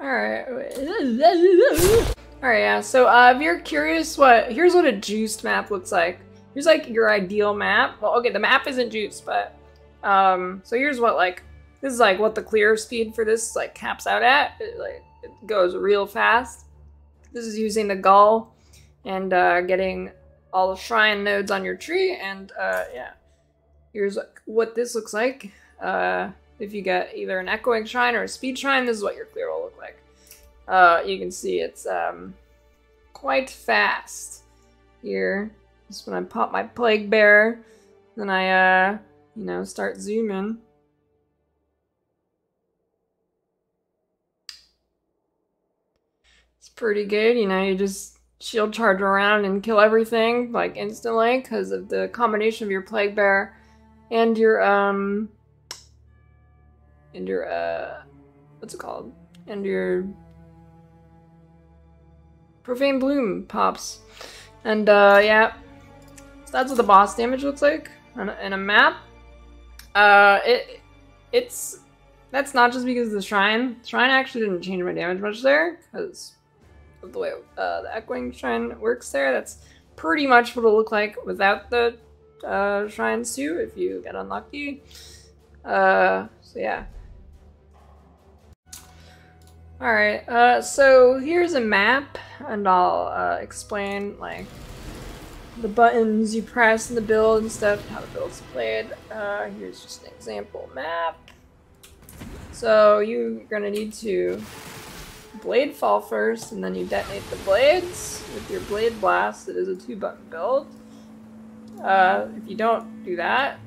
Alright. Alright, yeah, so if you're curious here's what a juiced map looks like. Here's like your ideal map. Well, okay, the map isn't juiced, but so here's what this is like what the clear speed for this like caps out at. It goes real fast. This is using the gull and getting all the shrine nodes on your tree, and yeah. Here's what this looks like. If you get either an echoing shrine or a speed shrine, this is what your clear will look like. You can see it's quite fast here. Just when I pop my plague bearer, then I you know, start zooming. It's pretty good, you know, you just shield charge around and kill everything like instantly because of the combination of your plague bearer and your what's it called? And your Profane Bloom pops. And yeah, so that's what the boss damage looks like in a map. That's not just because of the shrine. The shrine actually didn't change my damage much there because of the way the echoing shrine works there. That's pretty much what it'll look like without the shrines too, if you get unlucky. So yeah. Alright, so here's a map, and I'll explain like the buttons you press in the build and stuff, how the build's played. Here's just an example map. So you're gonna need to blade fall first, and then you detonate the blades with your blade blast. It is a 2-button build. If you don't do that,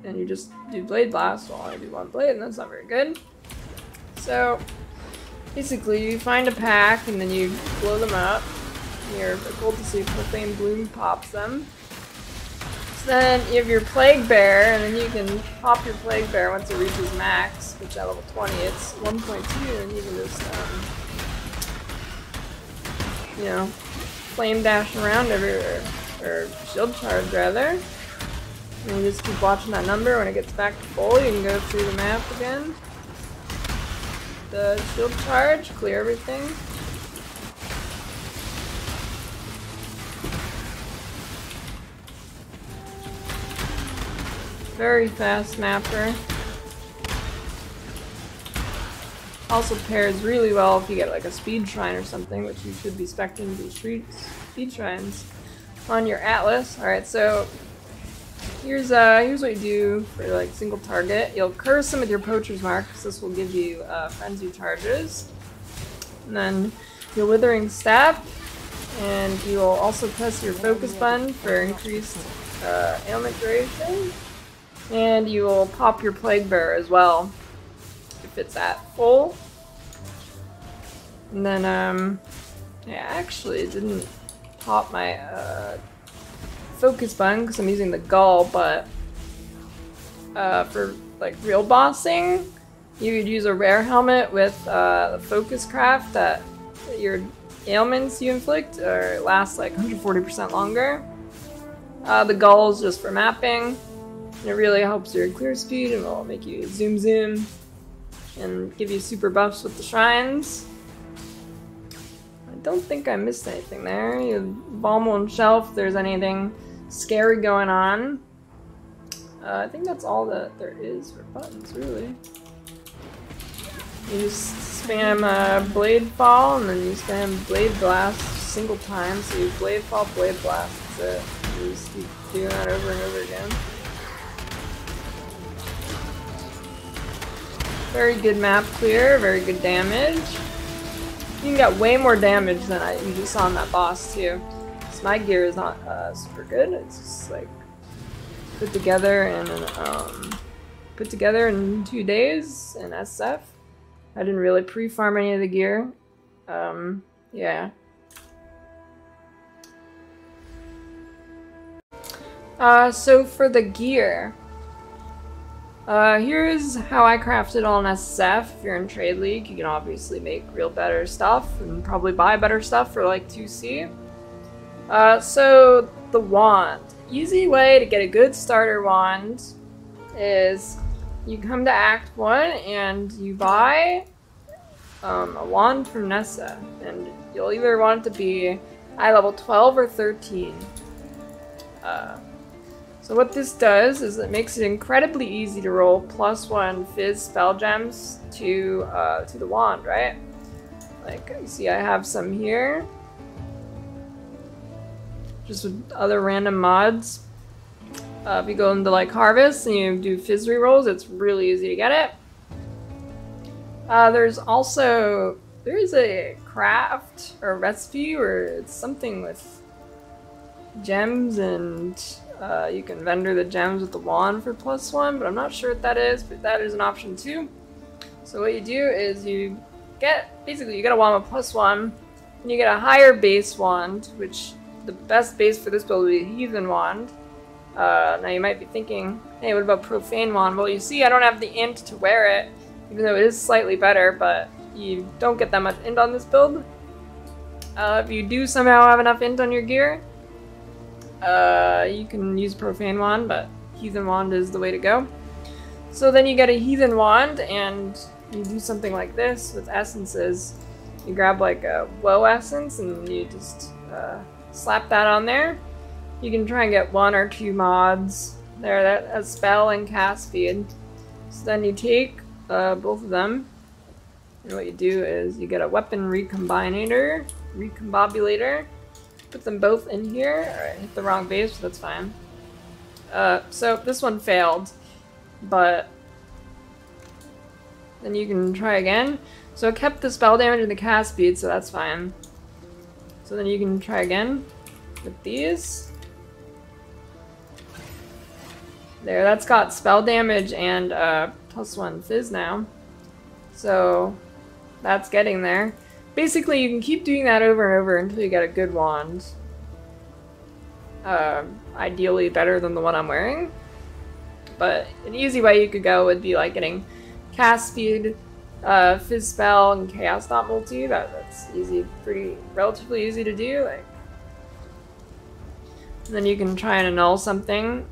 and you just do blade blast, well, I do 1 blade, and that's not very good. So basically, you find a pack, and then you blow them up. Your Occultist Profane Bloom pops them. So then you have your Plague Bear, and then you can pop your Plague Bear once it reaches max, which at level 20 it's 1.2, and you can just, you know, flame dash around everywhere, or shield charge rather. And you just keep watching that number. When it gets back to full, you can go through the map again. The shield charge, clear everything. Very fast mapper. Also pairs really well if you get like a speed shrine or something, which you should be spec'ing these speed shrines on your atlas. Alright, so here's what you do for like single target. You'll curse them with your poacher's mark, because this will give you frenzy charges. And then your withering stab, and you'll also press your focus button for increased ailment duration. And you will pop your plague bearer as well if it's at full. And then yeah, actually it didn't pop my focus button because I'm using the gull, but for like real bossing, you could use a rare helmet with the focus craft that your ailments you inflict last like 140% longer. The gull is just for mapping, and it really helps your clear speed and will make you zoom and give you super buffs with the shrines. I don't think I missed anything there. You have Balmel and Shelf if there's anything scary going on. I think that's all that there is for buttons, really. You just spam Blade Fall, and then you spam Blade Blast single time, so you Blade Fall, Blade Blast, that's it. You just keep doing that over and over again. Very good map clear, very good damage. You can get way more damage than you just saw on that boss, too. My gear is not super good. It's just like put together in 2 days in SF. I didn't really pre-farm any of the gear. Yeah. So for the gear, here's how I crafted all in SSF. If you're in Trade League, you can obviously make real better stuff and probably buy better stuff for like 2C. So the wand. Easy way to get a good starter wand is you come to Act 1 and you buy a wand from Nessa, and you'll either want it to be eye level 12 or 13. So what this does is it makes it incredibly easy to roll +1 fizz spell gems to the wand, right? Like, you see I have some here. Just with other random mods. If you go into like Harvest and you do fizz rerolls, it's really easy to get it. There is a craft or recipe where it's something with gems and you can vendor the gems with the wand for +1, but I'm not sure what that is, but that is an option too. So what you do is you get a wand with +1, and you get a higher base wand, which the best base for this build would be a Heathen Wand. Now you might be thinking, hey, what about Profane Wand? Well, you see I don't have the int to wear it, even though it is slightly better, but you don't get that much int on this build. If you do somehow have enough int on your gear, you can use Profane Wand, but Heathen Wand is the way to go. So then you get a Heathen Wand, and you do something like this with essences. You grab like a woe essence, and you just slap that on there. You can try and get 1 or 2 mods there that has spell and cast speed. So then you take both of them, and what you do is you get a weapon recombinator, put them both in here. Alright, hit the wrong base, but that's fine. So this one failed, but then you can try again. So it kept the spell damage and the cast speed, so that's fine. So then you can try again with these. There, that's got spell damage and +1 fizz now. So that's getting there. Basically, you can keep doing that over and over until you get a good wand. Ideally better than the one I'm wearing. But an easy way you could go would be like getting cast speed, fizz spell, and chaos dot multi. That's easy, relatively easy to do. Like, and then you can try and annul something.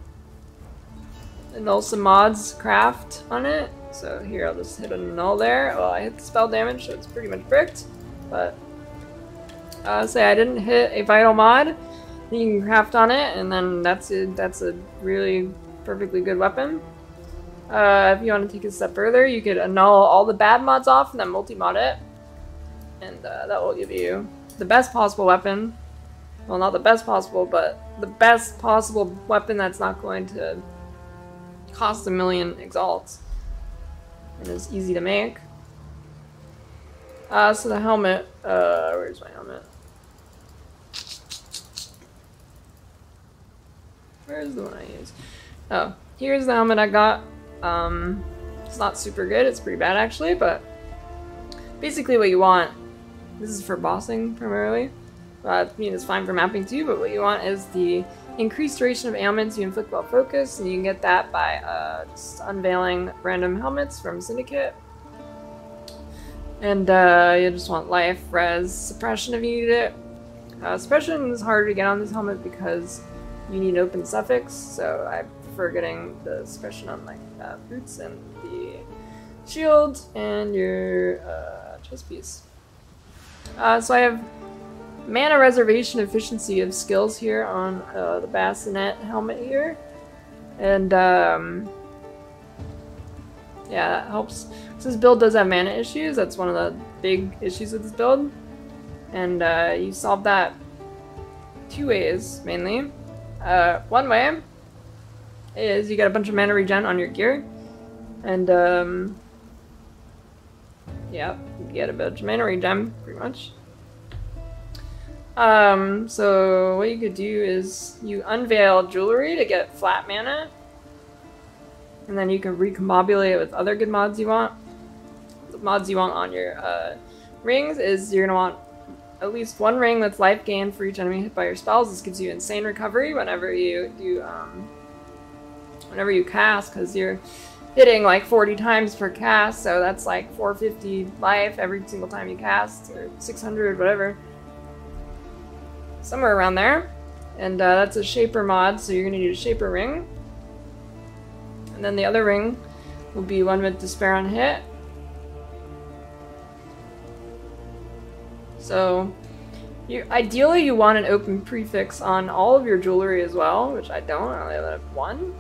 Annul some mods craft on it. So here, I'll just hit a null there. Well, I hit the spell damage, so it's pretty much bricked. But say I didn't hit a vital mod, then you can craft on it, and then that's a really perfectly good weapon. If you want to take it a step further, you could annul all the bad mods off and then multi-mod it, and that will give you the best possible weapon. Well, not the best possible, but the best possible weapon that's not going to cost 1,000,000 exalts and is easy to make. So the helmet, where's my helmet? Where's the one I use? Oh, here's the helmet I got. It's not super good, it's pretty bad actually, but basically what you want, this is for bossing primarily, I mean it's fine for mapping too, but what you want is the increased duration of ailments you inflict while focused, and you can get that by just unveiling random helmets from Syndicate. And you just want life, res, suppression if you need it. Suppression is harder to get on this helmet because you need open suffix, so I prefer getting the suppression on like boots and the shield and your chest piece. So I have mana reservation efficiency of skills here on the bassinet helmet here, and yeah, that helps. So this build does have mana issues. That's one of the big issues with this build, and you solve that 2 ways mainly. One way is you get a bunch of mana regen on your gear, and yeah, you get a bunch of mana regen pretty much. So what you could do is you unveil jewelry to get flat mana, and then you can recombobulate it with other good mods you want. The mods you want on your rings is you're gonna want at least 1 ring with life gain for each enemy hit by your spells. This gives you insane recovery whenever you do whenever you cast, because you're hitting like 40 times per cast, so that's like 450 life every single time you cast, or 600, whatever. Somewhere around there. And that's a shaper mod, so you're gonna need a shaper ring. And then the other ring will be 1 with despair on hit. So ideally you want an open prefix on all of your jewelry as well, which I don't. I only have one.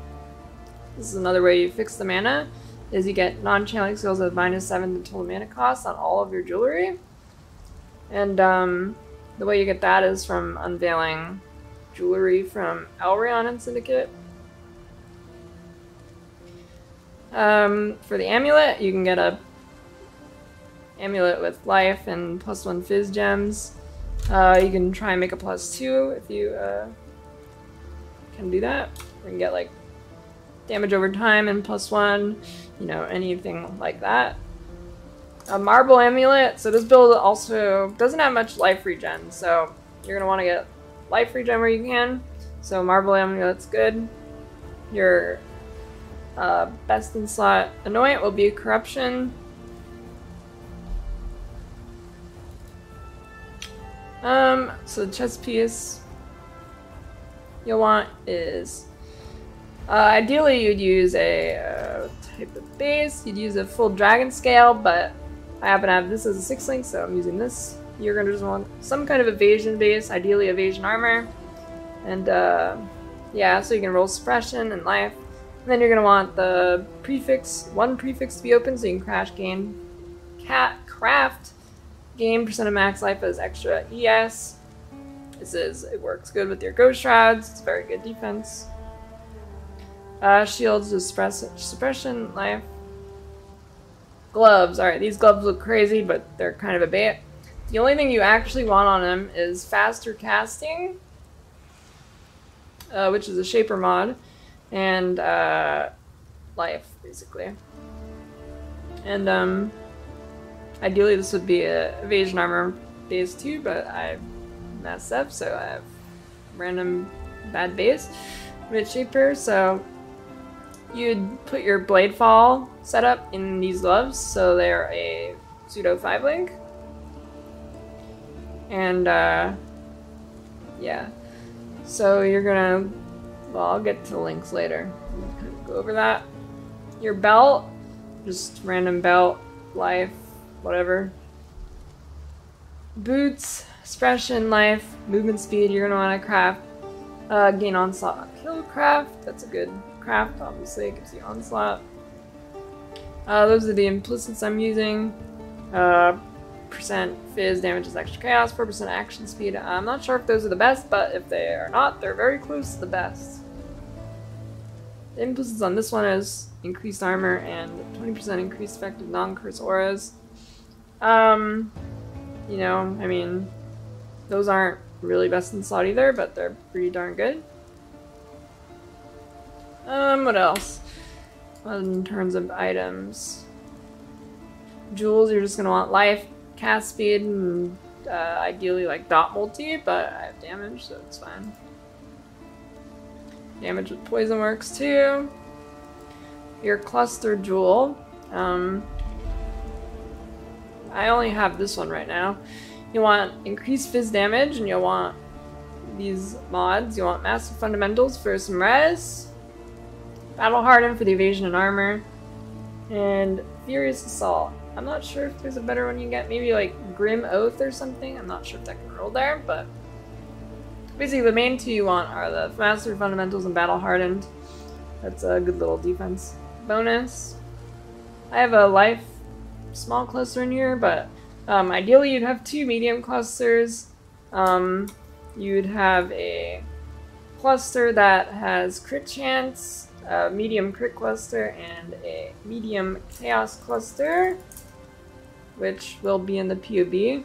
This is another way you fix the mana, is you get non-channeling skills with -7 to total mana cost on all of your jewelry. And the way you get that is from unveiling jewelry from Elrion and Syndicate. For the amulet, you can get a amulet with life and +1 fizz gems. You can try and make a +2 if you can do that. You can get like damage over time and +1, you know, anything like that. A marble amulet. So this build also doesn't have much life regen, so you're gonna want to get life regen where you can. So marble amulet's good. Your best in slot annoyant will be corruption. So the chest piece you'll want is ideally you'd use a type of base. You'd use a full dragon scale, but I happen to have this as a 6-link, so I'm using this. You're gonna just want some kind of evasion base, ideally evasion armor, and yeah, so you can roll suppression and life. And then you're gonna want the prefix, one prefix to be open, so you can craft gain % of max life as extra ES. It works good with your ghost shrouds. It's very good defense. Shields is suppression, life. Gloves. Alright, these gloves look crazy, but they're kind of a bait. The only thing you actually want on them is faster casting, which is a shaper mod, and life, basically. And ideally this would be a evasion armor base too, but I messed up, so I have random bad base with shaper. So you'd put your blade fall setup in these gloves, so they're a pseudo 5-link. And yeah, so you're gonna, well, I'll get to the links later. Kind of go over that. Your belt, just random belt, life, whatever. Boots, suppression, life, movement speed. You're gonna want to craft gain onslaught, kill craft. That's a good craft. Obviously, it gives you onslaught. Those are the implicits I'm using. Percent fizz damages extra chaos, 4% action speed. I'm not sure if those are the best, but if they are not, they're very close to the best. The implicits on this one is increased armor and 20% increased effective non-curse auras. You know, I mean, those aren't really best in slot either, but they're pretty darn good. What else? In terms of items. Jewels, you're just gonna want life, cast speed, and ideally like dot multi, but I have damage, so it's fine. Damage with poison works too. Your cluster jewel. I only have this one right now. You want increased fizz damage, and you'll want these mods. You want massive fundamentals for some res, battle hardened for the evasion and armor, and furious assault. I'm not sure if there's a better one you can get. Maybe like Grim Oath or something. I'm not sure if that can roll there, but basically the main two you want are the Master Fundamentals and Battle Hardened. That's a good little defense bonus. I have a life small cluster in here, but ideally you'd have 2 medium clusters. You'd have a cluster that has crit chance, a medium crit cluster, and a medium chaos cluster, which will be in the POB.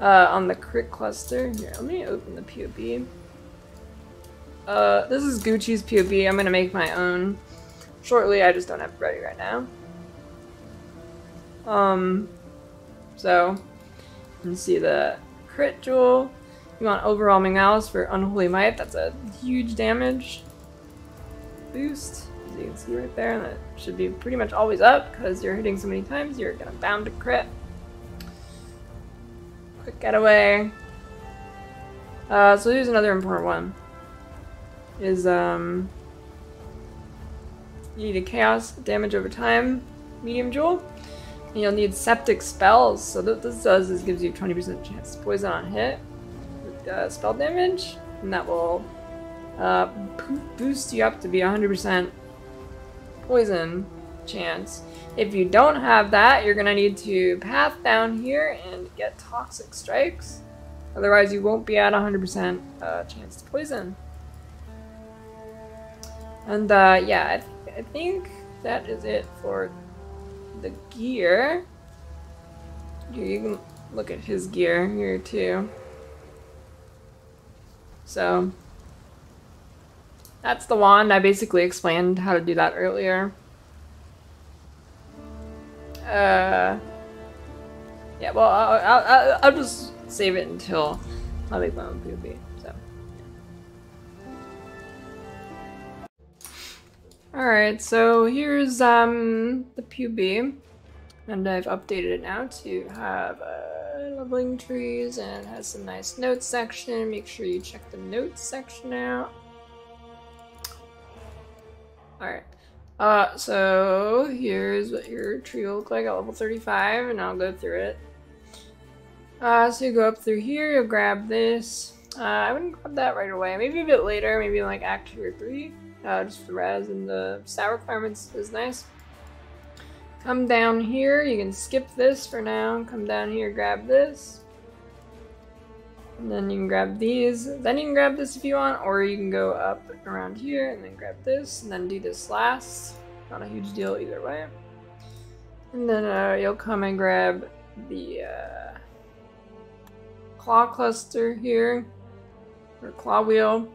On the crit cluster, here, let me open the POB. This is Gucci's POB. I'm gonna make my own shortly. I just don't have it ready right now. So you can see the crit jewel. You want overwhelming malice for unholy might. That's a huge damage boost, as you can see right there, and that should be pretty much always up because you're hitting so many times. You're gonna bound to crit. Quick getaway. So here's another important one. Is you need a chaos damage over time medium jewel. And you'll need septic spells. So what this does is gives you 20% chance to poison on hit with spell damage, and that will boost you up to be 100% poison chance. If you don't have that, you're gonna need to path down here and get toxic strikes. Otherwise, you won't be at 100% chance to poison. And yeah, I think that is it for the gear. Here, you can look at his gear here too. So that's the wand. I basically explained how to do that earlier. Yeah, well, I'll just save it until I make my own PvP. So, alright, so here's the PvP, and I've updated it now to have leveling trees, and it has some nice notes section. Make sure you check the notes section out. Alright. So here's what your tree will look like at level 35, and I'll go through it. So you go up through here, you'll grab this. I wouldn't grab that right away, maybe a bit later, maybe like Act 2 or 3. Just the res and the stat requirements is nice. Come down here, you can skip this for now. Come down here, grab this. And then you can grab these. Then you can grab this if you want, or you can go up around here and then grab this, and then do this last. Not a huge deal either way. And then you'll come and grab the claw cluster here, or claw wheel.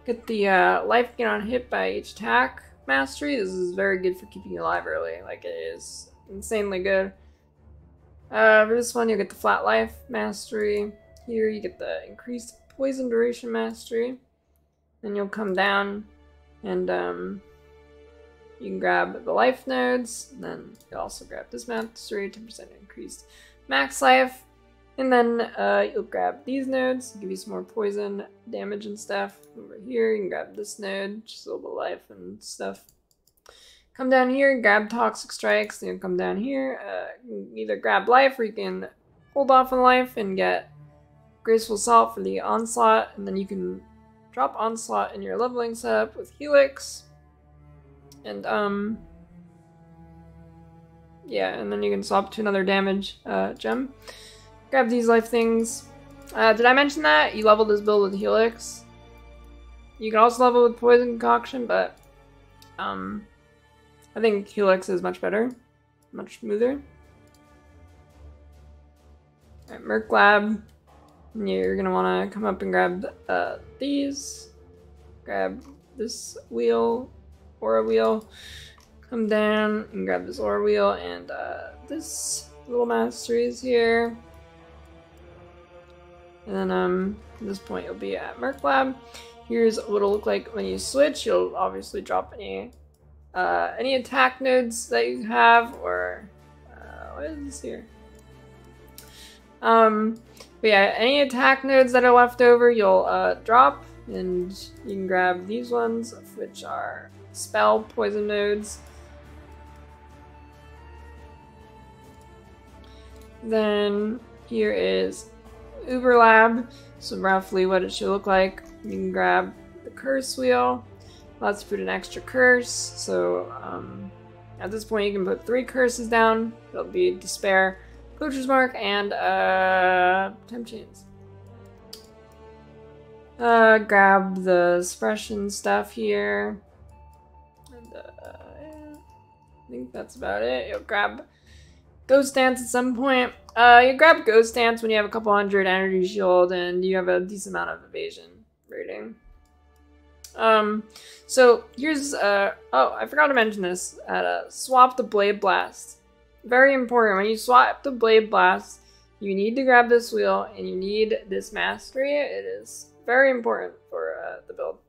Get the life gain on hit by each attack mastery. This is very good for keeping you alive early. Like, it is insanely good. For this one, you'll get the flat life mastery. Here you get the increased poison duration mastery. Then you'll come down and you can grab the life nodes. And then you'll also grab this mastery, 10% increased max life. And then you'll grab these nodes, give you some more poison damage and stuff. Over here, you can grab this node, just a little bit of life and stuff. Come down here, grab toxic strikes. Then you'll come down here, you can either grab life, or you can hold off on life and get graceful assault for the onslaught. And then you can drop onslaught in your leveling setup with Helix. And yeah, and then you can swap to another damage gem. Grab these life things. Did I mention that? You level this build with Helix. You can also level with Poison Concoction, but I think Helix is much better. Much smoother. Alright, Merc Lab. You're going to want to come up and grab these. Grab this wheel, aura wheel. Come down and grab this aura wheel and this little masteries here. And then at this point you'll be at Merc Lab. Here's what it'll look like when you switch. You'll obviously drop any attack nodes that you have, or what is this here? But yeah, any attack nodes that are left over, you'll drop, and you can grab these ones, which are spell poison nodes. Then here is Uber Lab, so roughly what it should look like. You can grab the curse wheel, lets you put an extra curse, so at this point you can put 3 curses down. It'll be Despair, Coach's Mark, and Temp Chains. Grab the suppression stuff here, and yeah, I think that's about it. You'll grab Ghost Dance at some point. You grab Ghost Dance when you have a couple hundred energy shield and you have a decent amount of evasion rating. So here's oh, I forgot to mention this. Swap the Blade Blast. Very important. When you swap the Blade Blast, you need to grab this wheel and you need this mastery. It is very important for the build.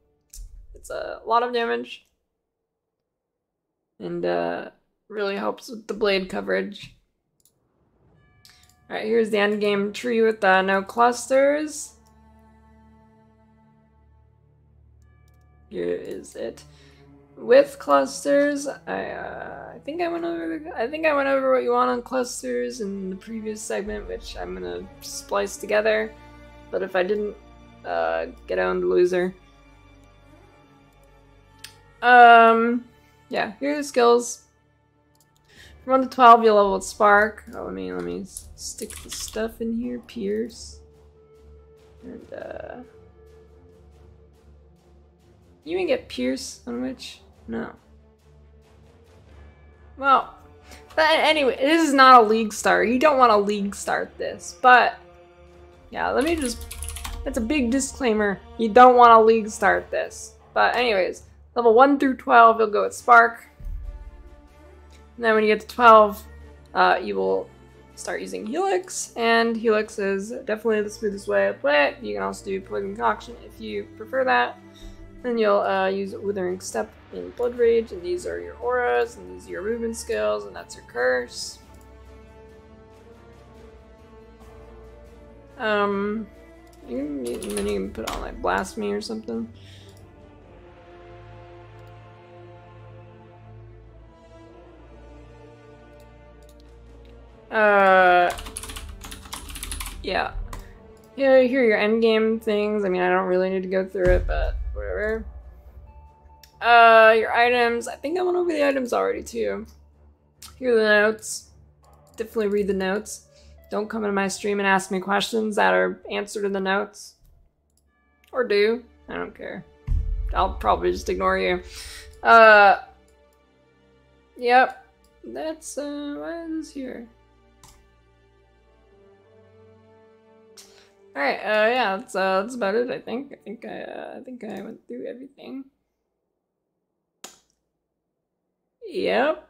It's a lot of damage and really helps with the blade coverage. Alright, here's the end game tree with no clusters. Here is it. with clusters, I think I went over what you want on clusters in the previous segment, which I'm gonna splice together. But if I didn't, get owned, loser. Yeah, here are the skills. From 1 to 12, you'll level with Spark. Oh, let me stick the stuff in here. Pierce. And, you can get Pierce on which? No. Well, but anyway, this is not a league start. You don't want to league start this, but yeah, let me just, that's a big disclaimer. You don't want to league start this. But anyways, level 1 through 12, you'll go with Spark. And then when you get to 12, you will start using Helix, and Helix is definitely the smoothest way to play it. You can also do Poison Concoction if you prefer that. Then you'll use Withering Step in Blood Rage, and these are your auras, and these are your movement skills, and that's your curse. And then you can put on like Blasphemy or something. Yeah. Yeah, here are your endgame things. I mean, I don't really need to go through it, but whatever. Your items. I think I went over the items already, too. Here are the notes. Definitely read the notes. Don't come into my stream and ask me questions that are answered in the notes. Or do. I don't care. I'll probably just ignore you. Yep. That's, what is here? Alright, yeah, that's about it, I think. I think I went through everything. Yep.